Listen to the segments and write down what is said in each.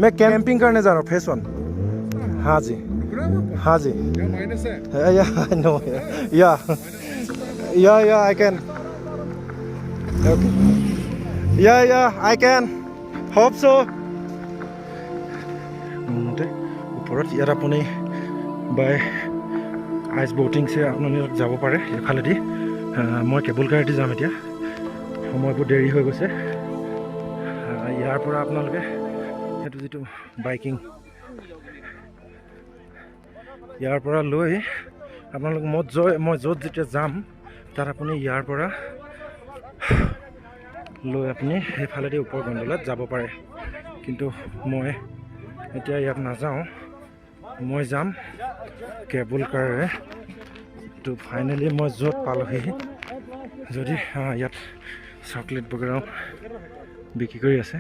मैं कैंपिंग करने जा रहा हूँ फेस 1 हाँ जी हाँ जी या आई नो या आई कैन या आई कैन होप सो ওপৰত ইয়াত আপুনি বাই আইচ ব'টিংছে আপোনালোক যাব পাৰে এইফালেদি মই কেবল কাৰেদি যাম এতিয়া সময়বোৰ দেৰি হৈ গৈছে ইয়াৰ পৰা আপোনালোকে সেইটো যিটো বাইকিং ইয়াৰ পৰা লৈ আপোনালোক মই য'ত যেতিয়া যাম তাত আপুনি ইয়াৰ পৰা লৈ আপুনি সেইফালেদি ওপৰ গণ্ডলাত যাব পাৰে কিন্তু মই এতিয়া ইয়াত নাযাওঁ মই যাম কেবল কাৰেৰে তো ফাইনেলি মই য'ত পালোহি যদি ইয়াত চকলেট বগেৰাও বিক্ৰী কৰি আছে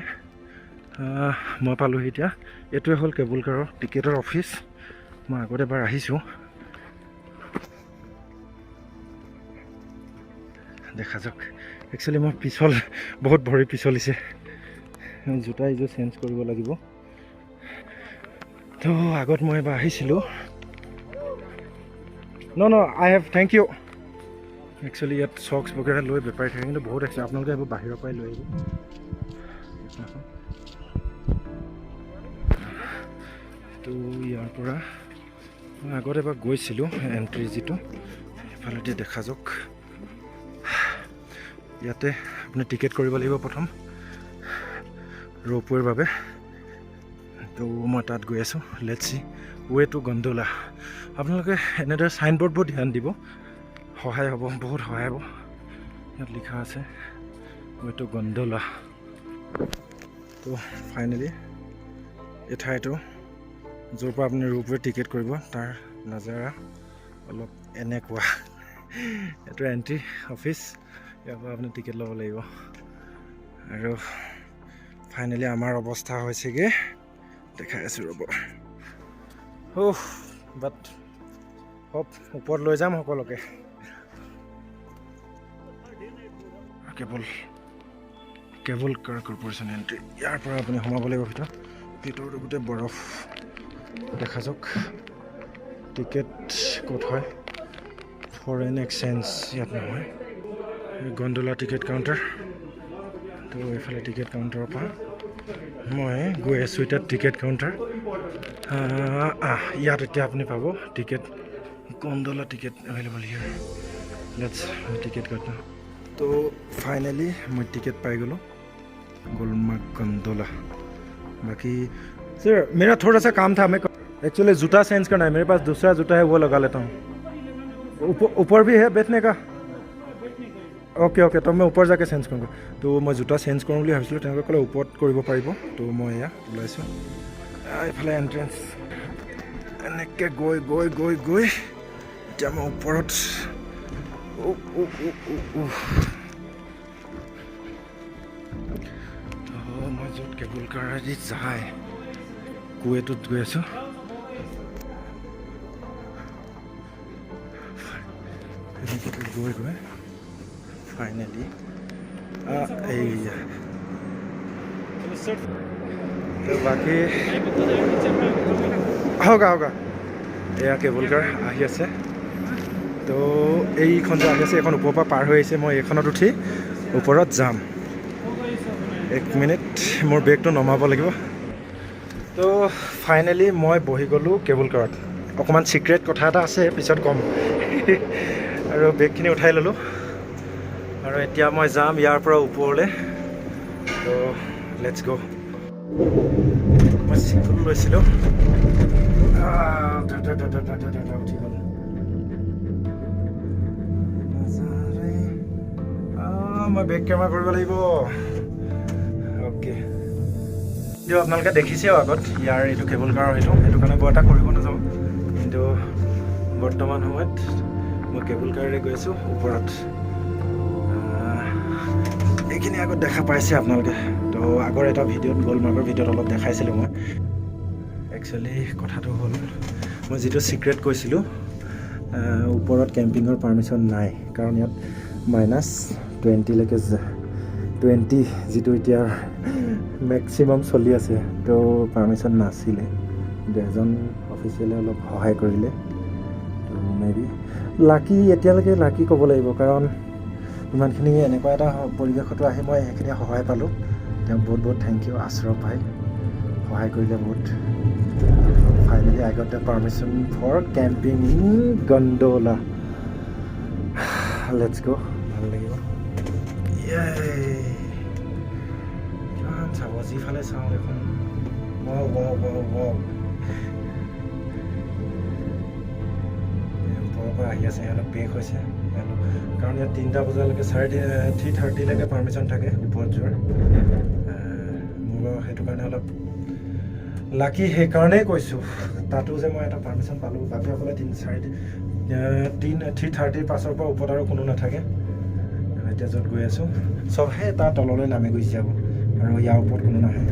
মই পালোহি এতিয়া এইটোৱে হ'ল কেবল কাৰৰ টিকেটৰ অফিচ মই আগতে এবাৰ আহিছোঁ দেখা যাওক একচুৱেলি মই বহুত ভৰি পিছলিছে জোতা এইযোৰ চেঞ্জ কৰিব লাগিব তো আগত মই এবাৰ আহিছিলোঁ ন আই হেভ থেংক ইউ একচুৱেলি ইয়াত চক্স বগেৰা লৈ বেপাৰী থাকে কিন্তু বহুত আছে আপোনালোকে এইবোৰ বাহিৰৰ পৰাই লৈ আহিব তো ইয়াৰ পৰা মই আগত এবাৰ গৈছিলোঁ এণ্ট্ৰি যিটো এইফালেদি দেখা যাওক ইয়াতে আপুনি টিকেট কৰিব লাগিব প্ৰথম ৰ'পৱেৰ বাবে তো মই তাত গৈ আছোঁ লেটছ চি ৱে টু গণ্ডোলা আপোনালোকে এনেদৰে চাইনবোৰ্ডবোৰ ধ্যান দিব সহায় হ'ব বহুত সহায় হ'ব ইয়াত লিখা আছে ৱে টু গণ্ডোলা তো ফাইনেলি এই ঠাইটো য'ৰ পৰা আপুনি ৰূপৱে টিকেট কৰিব তাৰ নাজাৰা অলপ এনেকুৱা এইটো এণ্ট্ৰি অফিচ ইয়াৰ পৰা আপুনি টিকেট ল'ব লাগিব আৰু ফাইনেলি আমাৰ অৱস্থা হৈছেগৈ দেখাই আছোঁ ৰ'ব বাট হপ ওপৰত লৈ যাম সকলোকে কেবল কাৰ কৰ্পৰেশ্যন এণ্ট্ৰি ইয়াৰ পৰা আপুনি সোমাব লাগিব ভিতৰতো গোটেই বৰফ দেখা যাওক টিকেট ক'ত হয় ফৰেন এক্সচেঞ্জ ইয়াত নহয় গণ্ডোলা টিকেট কাউণ্টাৰ তো এইফালে টিকেট কাউণ্টাৰৰ পৰা মই গৈ আছোঁ এতিয়া টিকেট কাউণ্টাৰ ইয়াত এতিয়া আপুনি পাব ticket gondola ticket available here let's ticket কাট তো फाइनली मैं टिकट पाई गलो गुलमर्ग गंडोला बाकी सर मेरा थोड़ा सा काम था मैं एक्चुअली जूता चेंज करना है मेरे पास दूसरा जूता है वो लगा लेता हूँ ऊपर भी है बैठने का ओके तो मैं ऊपर जाके चेंज करूँगा तो मैं जूता चेंज करूँ বুলি ভাবিছিলোঁ তেওঁলোকে ক'লে ওপৰত কৰিব পাৰিব তো মই এয়া ওলাইছোঁ এইফালে এণ্ট্ৰেঞ্চ এনেকৈ গৈ এতিয়া মই ওপৰত মই য'ত কেবল কাৰেদি যায় কুৱেটোত গৈ আছোঁ গৈ ফাইনেলি এইয়া বাকী হোগা এয়া কেবল কাৰ আহি আছে তো এইখন যে আহি আছে এইখন ওপৰৰ পৰা পাৰ হৈ আহিছে মই এইখনত উঠি ওপৰত যাম এক মিনিট মোৰ বেগটো নমাব লাগিব তো ফাইনেলি মই বহি গ'লোঁ কেবল কাৰত অকণমান চিক্ৰেট কথা এটা আছে পিছত ক'ম আৰু বেগখিনি উঠাই ল'লোঁ আৰু এতিয়া মই যাম ইয়াৰ পৰা ওপৰলৈ তো লেটছ গ' মই চিংগুল লৈছিলোঁ উঠি গ'ল মই বেক কেমেৰা কৰিব লাগিব অ'কে এইটো আপোনালোকে দেখিছেও আগত ইয়াৰ এইটো কেবল কাৰৰ সেইটো কাৰণে বৰ এটা কৰিব নাযাওঁ কিন্তু বৰ্তমান সময়ত মই কেবল কাৰেৰে গৈ আছোঁ ওপৰত এইখিনি আগত দেখা পাইছে আপোনালোকে তো আগৰ এটা ভিডিঅ'ত গুলমাৰ্গৰ ভিডিঅ'ত অলপ দেখাইছিলোঁ মই একচুৱেলি কথাটো হ'ল মই যিটো চিক্ৰেট কৈছিলোঁ ওপৰত কেম্পিঙৰ পাৰ্মিশ্যন নাই কাৰণ ইয়াত -20 লৈকে 20 যিটো এতিয়া মেক্সিমাম চলি আছে তো পাৰ্মিশ্যন নাছিলে, কিন্তু এজন অফিচিয়েলে অলপ সহায় কৰিলে। তো মে বি লাকি, এতিয়ালৈকে লাকি ক'ব লাগিব, কাৰণ ইমানখিনি এনেকুৱা এটা পৰিৱেশতো আহি মই সেইখিনি সহায় পালোঁ। তেওঁক বহুত বহুত থেংক ইউ আশ্ৰফ ভাই, সহায় কৰিলে বহুত। Finally I got the permission for camping in gondola. Let's go', ভাল লাগিব। কিমান চাব, যিফালে চাওঁ দেখোন ওপৰৰ পৰা আহি আছে, সিহঁতক বেক হৈছে সিহঁতক, কাৰণ ইয়াত 3টা বজালৈকে 3:30লৈকে পাৰ্মিশ্যন থাকে ওপৰত যোৱাৰ। মোৰ বাৰু সেইটো কাৰণে অলপ লাকি, সেইকাৰণেই কৈছোঁ তাতো যে মই এটা পাৰ্মিশ্যন পালোঁ। বাকীসকলে 3:30 পাছৰ পৰা ওপৰত আৰু কোনো নাথাকে। এতিয়া য'ত গৈ আছোঁ চবহে তাৰ তললৈ নামি গুচি যাব, আৰু ইয়াৰ ওপৰত কোনো নাহে।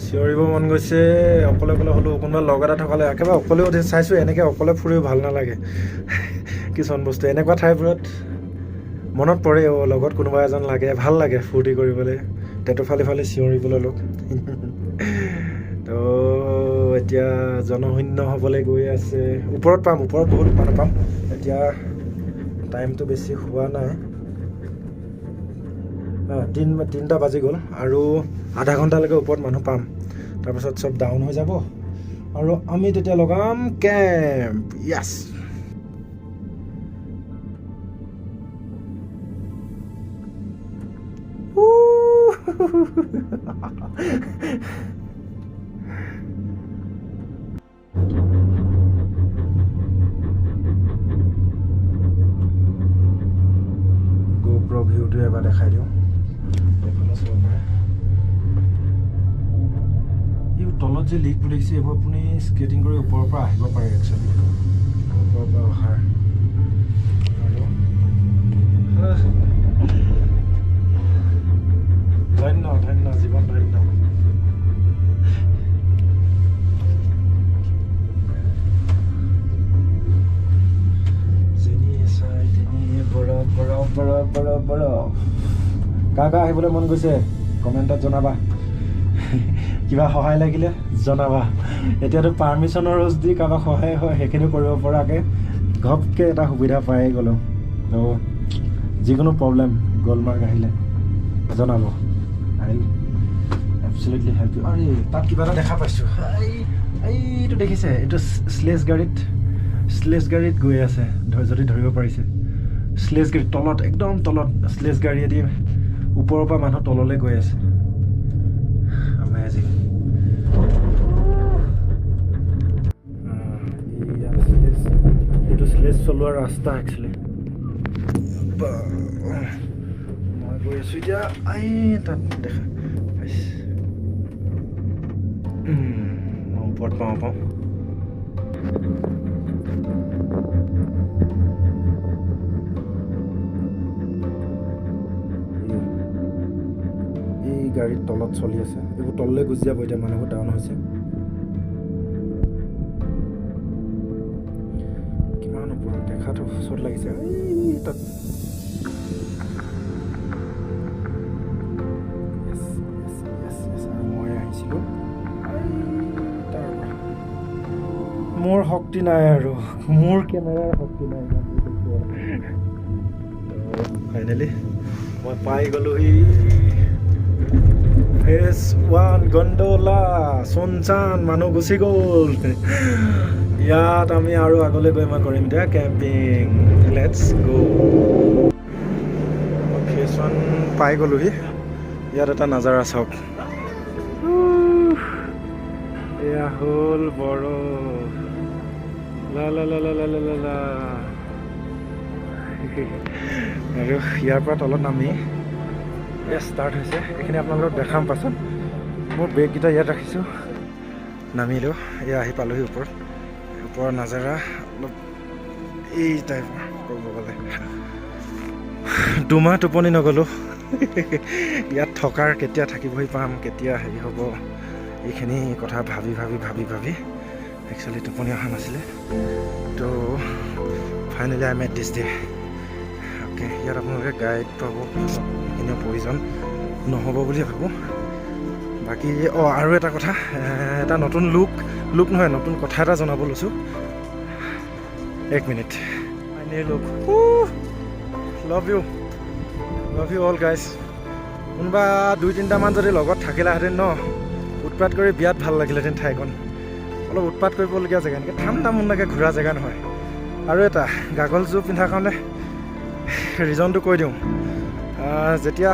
চিঞৰিব মন গৈছে, অকলে অকলে হ'লেও কোনোবা লগ এটা থকালে। একেবাৰে অকলেও চাইছোঁ, এনেকৈ অকলে ফুৰিও ভাল নালাগে। কিছুমান বস্তু এনেকুৱা ঠাইবোৰত মনত পৰে, লগত কোনোবা এজন লাগে, ভাল লাগে ফূৰ্তি কৰিবলৈ, টেটু ফালি ফালি চিঞৰিবলৈ লগ। তো এতিয়া জনশূন্য হ'বলৈ গৈ আছে। ওপৰত পাম, ওপৰত বহুত মানুহ পাম। এতিয়া টাইমটো বেছি হোৱা নাই, 3টা বাজি গ'ল, আৰু আধা ঘণ্টালৈকে ওপৰত মানুহ পাম। তাৰপাছত চব ডাউন হৈ যাব, আৰু আমি তেতিয়া লগাম কেম্প। য়েছ, GoPro ভিউটো এবাৰ দেখাই দিওঁ, এইফালে চাব পাৰে। এই তলত যে লিকবোৰ দেখিছে, এইবোৰ আপুনি স্কেটিং কৰি ওপৰৰ পৰা আহিব পাৰে। একচুৱেলি ওপৰৰ পৰা অহাৰ ধন্য ধন্য, জীৱন ধন্য। কাৰ আহিবলৈ মন গৈছে কমেণ্টত জনাবা, কিবা সহায় লাগিলে জনাবা। এতিয়াতো পাৰ্মিশ্যনৰ ৰ'জ দি কাৰোবাক সহায় হয়, সেইখিনি কৰিব পৰাকৈ ঘপকৈ এটা সুবিধা পাই গ'লোঁ। তো যিকোনো প্ৰব্লেম গ'লমাৰ্গ আহিলে জনাব, আই এবছলিউটলি হেল্প ইউ। আৰে তাত কিবা এটা দেখা পাইছোঁ, এইটো দেখিছে, এইটো স্লেজ গাড়ীত গৈ আছে, যদি ধৰিব পাৰিছে। স্লেজ গাড়ী তলত, একদম তলত স্লেজ গাড়ীয়েদি ওপৰৰ পৰা মানুহ তললৈ গৈ আছে। আমেজিং। এইটো স্লেজ চলোৱাৰ ৰাস্তা একচুৱেলি। মই গৈ আছোঁ এতিয়া, তাত দেখা পাইছে। মই ওপৰত পাওঁ গাড়ীত তলত চলি আছে, এইবোৰ তললৈ গুচি যাব এতিয়া, মানুহবোৰ ডাউন হৈছে। কিমান ওপৰত দেখাটো ওচৰত লাগিছে তাত। মই আহিছিলোঁ, মোৰ শক্তি নাই, আৰু মোৰ কেমেৰাৰ শক্তি নাই। ফাইনেলি মই পাই গ'লোহি ফেজ 1 গণ্ডোলা। চোনচান মানুহ গুচি গ'ল। ইয়াত আমি আৰু আগলৈ গৈ মই কৰিম এতিয়া কেম্পিং। লেটছ গ'। ফেজ 1 পাই গ'লোহি। ইয়াত এটা নাজাৰা চাওক, এয়া হ'ল বড়ো। আৰু ইয়াৰ পৰা তলত নামি ষ্টাৰ্ট হৈছে। এইখিনি আপোনালোকক দেখাম পাছত। মোৰ বেগকেইটা ইয়াত ৰাখিছোঁ, নামিলোঁ। এয়া আহি পালোহি ওপৰত। ওপৰৰ নাজাৰা অলপ এই টাইপৰ ক'ব গ'লে। দুমাহ টোপনি নগ'লোঁ। ইয়াত থকাৰ কেতিয়া থাকিবহি পাম, কেতিয়া হেৰি হ'ব, এইখিনি কথা ভাবি একচুৱেলি টোপনি অহা নাছিলে তো finally I met this day okay ইয়াত আপোনালোকে গাইড পাব এনেও প্ৰয়োজন নহ'ব বুলি ভাবোঁ বাকী আৰু এটা কথা এটা নতুন লুক নহয় নতুন কথা এটা জনাব লৈছোঁ 1 minute finally look love you all guys কোনোবা 2-3টামান যদি লগত থাকিলাহেঁতেন ন উৎপাত কৰি বিয়াত ভাল লাগিলেহেঁতেন ঠাইখন অলপ উৎপাত কৰিবলগীয়া জেগা এনেকৈ ঠাণ্ডা মুণ্ডাকৈ ঘূৰা জেগা নহয় আৰু এটা গাগলযোৰ পিন্ধাৰ কাৰণে ৰিজনটো কৈ দিওঁ যেতিয়া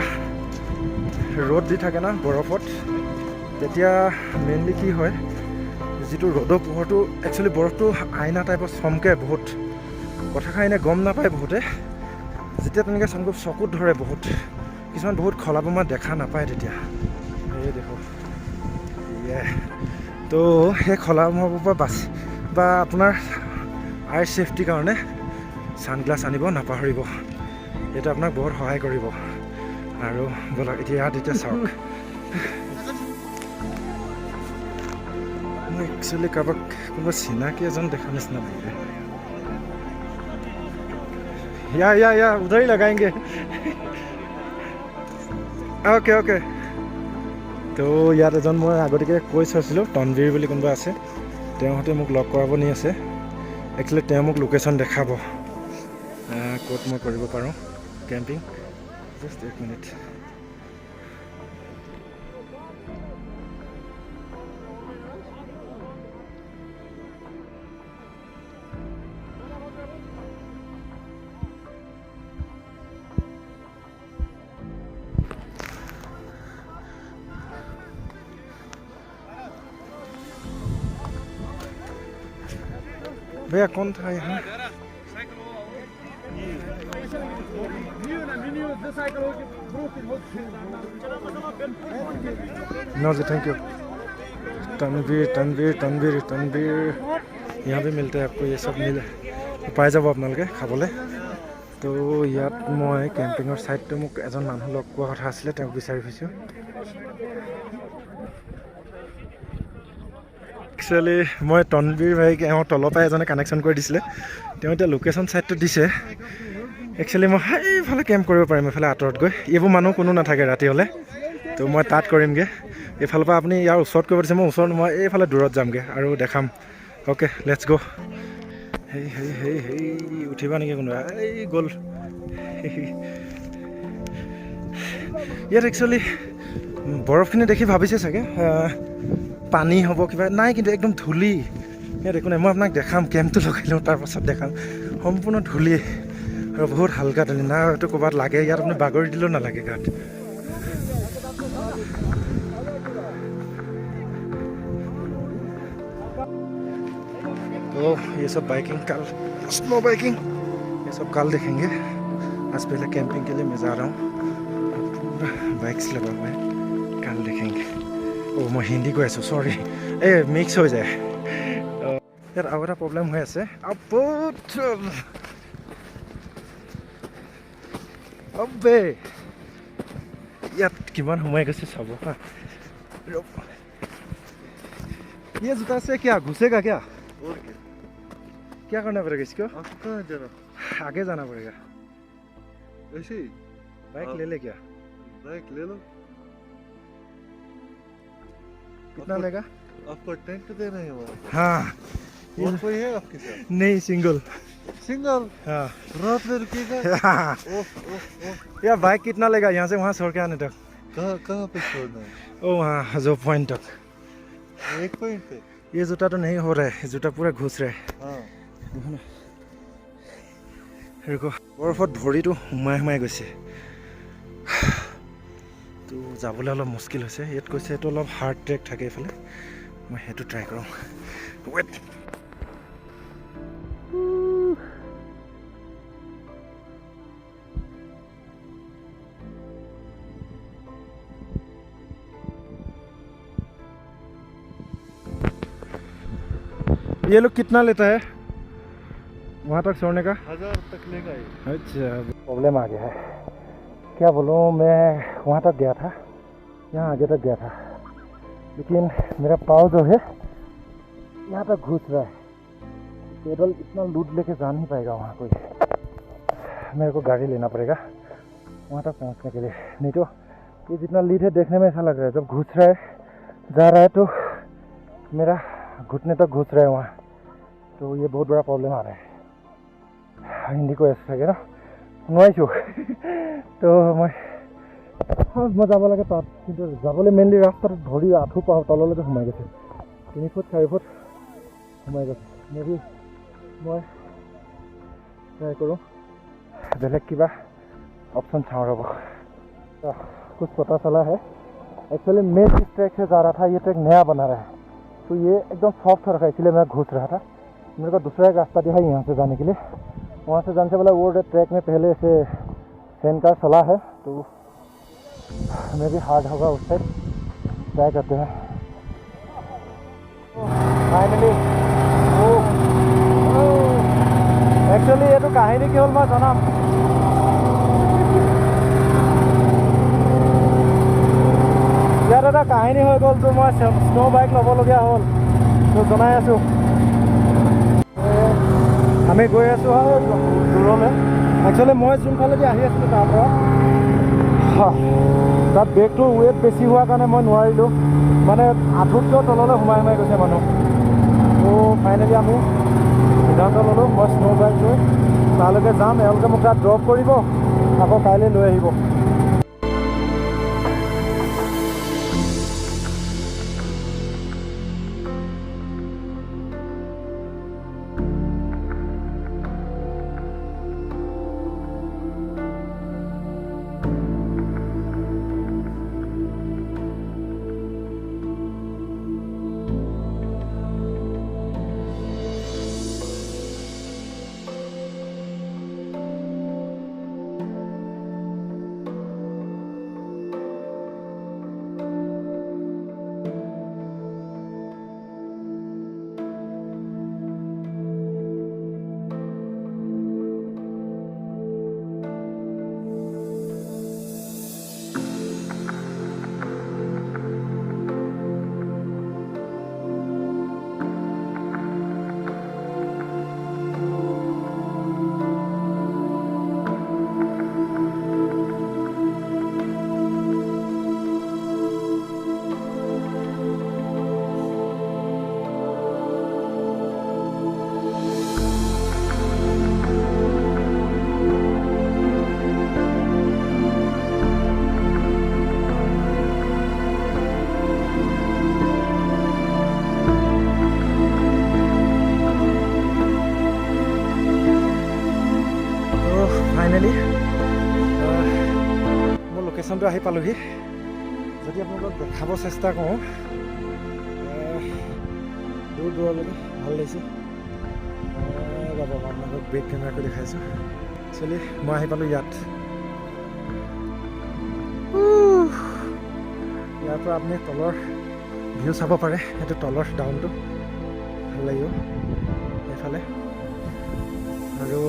ৰ'দ দি থাকে না বৰফত তেতিয়া মেইনলি কি হয় যিটো ৰ'দৰ পোহৰটো একচুৱেলি বৰফটো আইনা টাইপৰ চমকে বহুত কথাষাৰ এনে গম নাপায় বহুতে যেতিয়া তেনেকৈ চকুত ধৰে বহুত কিছুমান বহুত খলাবমা দেখা নাপায় তেতিয়া এই দেখো তো সেই খলাবমাৰ পৰা বাচি বা আপোনাৰ আইৰ ছেফটিৰ কাৰণে ছানগ্লাছ আনিব নাপাহৰিব এইটো আপোনাক বহুত সহায় কৰিব আৰু ব'লক এতিয়া চাওক মই একচুৱেলি কাৰোবাক কোনোবা চিনাকি এজন দেখা নিচিনা লাগে या उधर ही लगाएंगे ओके তো ইয়াত এজন মই আগতীয়াকৈ কৈ চাইছিলোঁ তনবীৰ বুলি কোনোবা আছে তেওঁহঁতে মোক লগ কৰাব নি আছে একচুৱেলি তেওঁ মোক লোকেশ্যন দেখাব ক'ত মই কৰিব পাৰোঁ কেম্পিং জাষ্ট 1 মিনিট भैया कौन था यहाँ नो जी थैंक यू तनवीर यहाँ भी मिलते हैं आपको ये सब मिले पाई যাব আপোনালোকে খাবলৈ তো ইয়াত মই কেম্পিঙৰ ছাইডটো মোক এজন মানুহ লগ পোৱা কথা আছিলে তেওঁক বিচাৰি ফুৰিছোঁ একচুৱেলি মই তনবীৰ ভাইক এওঁ তলৰ পৰাই এজনে কানেকশ্যন কৰি দিছিলে তেওঁ এতিয়া লোকেশ্যন ছাইডটো দিছে একচুৱেলি মই এইফালে কেম্প কৰিব পাৰিম এইফালে আঁতৰত গৈ এইবোৰ মানুহ কোনো নাথাকে ৰাতি হ'লে তো মই তাত কৰিমগৈ এইফালৰ পৰা আপুনি ইয়াৰ ওচৰত কৰিব দিছে মই এইফালে দূৰত যামগৈ আৰু দেখাম অ'কে লেটছ গ' হেই উঠিবা নেকি কোনোবা এই গ'ল ইয়াত একচুৱেলি বৰফখিনি দেখি ভাবিছে চাগে পানী হ'ব কিবা নাই কিন্তু একদম ধূলি ইয়াত একো নাই মই আপোনাক দেখাম কেম্পটো লগাই লওঁ তাৰপাছত দেখাম সম্পূৰ্ণ ধূলি আৰু বহুত হালকা ধূলি না হয়তো ক'ৰবাত লাগে ইয়াত আপুনি বাগৰি দিলেও নালাগে গাত तो ये सब बाइकिंग कल स्नो बाइकिंग ये सब कल देखेंगे आज पहले कैंपिंग के लिए मैं जा रहा हूँ पूरा बाइक्स लगा हुआ है कल देखेंगे ओ मैं हिंदी को ऐसा सॉरी मिक्स हो जाए यार और एक प्रॉब्लम हो আছে अबे यार किमान हुमाय গৈছে सब हां ये जूता से क्या घुसेगा क्या और क्या करना पड़ेगा इसको आपको कहाँ जाना आगे जाना पड़ेगा ऐसे ही बाइक ले ले क्या बाइक ले लो कितना लेगा आपको टेंट देना है वहाँ हाँ और कोई है आपके साथ नहीं सिंगल हाँ रात में रुकेगा यार बाइक कितना लेगा यहाँ से वहाँ छोड़ के आने तक कहाँ पे छोड़ना है ओ वहाँ जो पॉइंट तक एक पॉइंट पे ये जूता तो नहीं हो रहा है जूता पूरा घुस रहा है रुको बरफत भरिটো সোমাই গৈছে তো যাবলৈ অলপ মুস্কিল হৈছে ইয়াত কৈছে এইটো অলপ হাৰ্ড ট্ৰেক থাকে এইফালে মই সেইটো ট্ৰাই কৰোঁ ৱেট ये लोग कितना लेता है वहाँ तक छोड़ने का 1000 तक लेगा ये अच्छा प्रॉब्लम आ गया है क्या बोलूँ मैं वहाँ तक गया था यहाँ आगे तक गया था लेकिन मेरा पाँव जो है यहाँ पे घुस रहा है। केवल इतना लूट लेके जा नहीं पाएगा वहाँ कोई। मेरे को गाड़ी लेना पड़ेगा वहाँ तक पहुँचने के लिए, नहीं तो ये जितना लीड है देखने में ऐसा लग रहा है जब घुस रहा है जा रहा है तो मेरा घुटने तक घुस रहा है वहाँ, तो ये बहुत बड़ा प्रॉब्लम आ रहा है। हिंदी को ऐसा থাকে ন নোৱাৰিছোঁ তো মই যাব লাগে তাত, কিন্তু যাবলৈ মেইনলি ৰাস্তাটো ধৰি আঁঠু পাওঁ তললৈকে সোমাই গৈছে, 3 ফুট 4 ফুট সোমাই গৈছে। মেবি মই ট্ৰাই কৰোঁ बेलेग किबा ऑप्शन छाँव रब। कुछ पता चला है एक्चुअली मैं जिस ट्रैक से जा रहा था ये ट्रैक नया बना रहा है, तो ये एकदम सॉफ्ट हो रखा है, इसलिए मैं घुस रहा था। मेरे को दूसरा एक रास्ता दिखा यहाँ से जाने के लिए, वहाँ से जाने से बोला वो ट्रैक में पहले से सैंड कार चला है, तो मैं भी हार्ड होगा उस साइड, ट्राई करते हैं। फाइनली एक्चुअली ये तो कहानी की हल मैं जनाम। यार এটা কাহিনী হৈ গ'ল, তো মই স্নো বাইক ল'বলগীয়া হ'ল, তো জনাই আছোঁ। আমি গৈ আছোঁ দূৰলৈ। একচুৱেলি মই যোনফালেদি আহি আছিলোঁ তাৰ পৰা তাত বেগটোৰ ৱেইট বেছি হোৱাৰ কাৰণে মই নোৱাৰিলোঁ, মানে আঁঠুতকৈও তললৈ সোমাই সোমাই গৈছে মানুহ। তো ফাইনেলি আমি সিদ্ধান্ত ল'লোঁ মই স্নো বাইক লৈ তালৈকে যাম, এওঁলোকে মোক তাত ড্ৰপ কৰিব, আকৌ কাইলৈ লৈ আহিব। ফাইনেলি মোৰ লোকেশ্যনটো আহি পালোহি। যদি আপোনালোকক দেখাব চেষ্টা কৰোঁ দূৰ দূৰলৈকে, ভাল লাগিছে। ৰ'ব আপোনালোকক বেক কেমেৰা কৰি দেখাইছোঁ। একচুৱেলি মই আহি পালোঁ ইয়াত। ইয়াৰ পৰা আপুনি তলৰ ভিউ চাব পাৰে, সেইটো তলৰ ডাউনটো ভাল লাগিব এইফালে। আৰু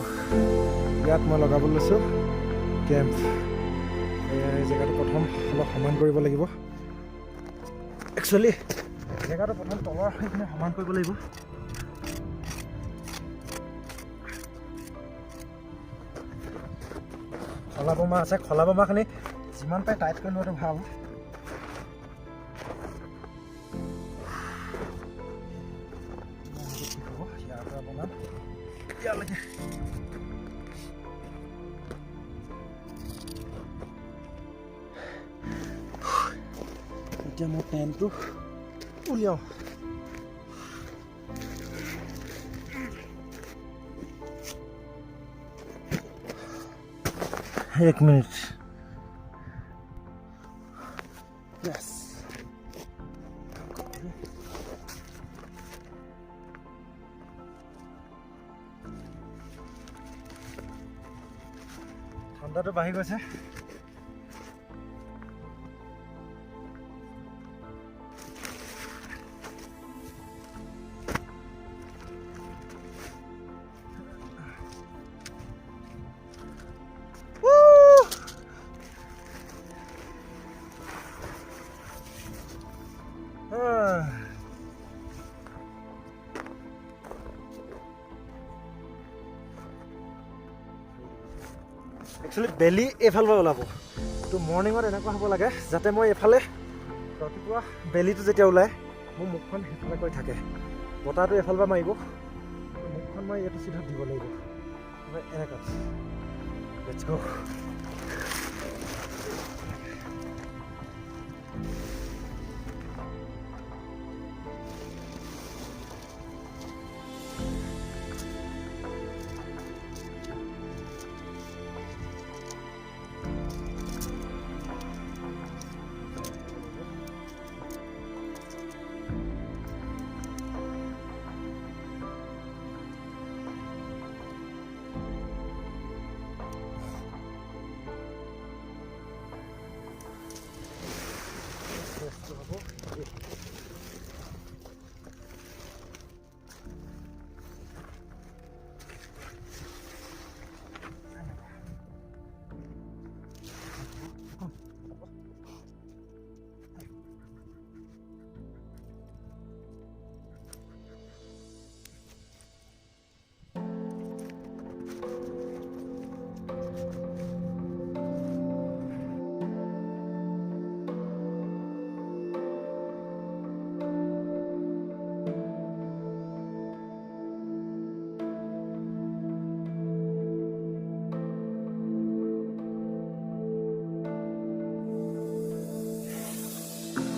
ইয়াত মই লগাব লৈছোঁ কেম্প। এই জেগাটো প্ৰথম অলপ সমান কৰিব লাগিব। একচুৱেলি জেগাটো প্ৰথম তলৰ সেইখিনি সমান কৰিব লাগিব। খলা বোমা আছে, খলা বোমাখিনি যিমান পাৰে টাইট কৰি লোৱাটো ভাল। ইয়াৰ পৰা বনাম ইয়ালৈকে। এতিয়া মই টেণ্টটো উলিয়াওঁ। एक मिनट। यस ঠাণ্ডাটো বাঢ়ি গৈছে। একচুৱেলি বেলি এইফালৰ পৰা ওলাব তো মৰ্ণিঙত এনেকুৱা হ'ব লাগে যাতে মই এইফালে ৰাতিপুৱা বেলিটো যেতিয়া ওলায় মোৰ মুখখন সেইফালে কৰি থাকে বতাহটো এইফালৰ পৰা মাৰিব মুখখন মই এইটো চিধা দিব লাগিব এনেকুৱা লেটছ গো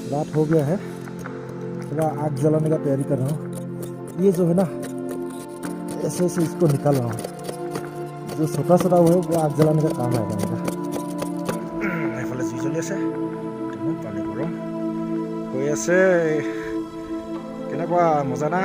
रात हो गया है थोड़ा आग जलाने का तैयारी कर रहा हूँ ये जो है ना ऐसे ऐसे इसको निकाल रहा हूँ जो छोटा छोटा हुआ है वो आग जलाने का काम आएगा मेरा एफाले जी चली আছে पानी गरम হৈ আছে কেনেকুৱা মজা না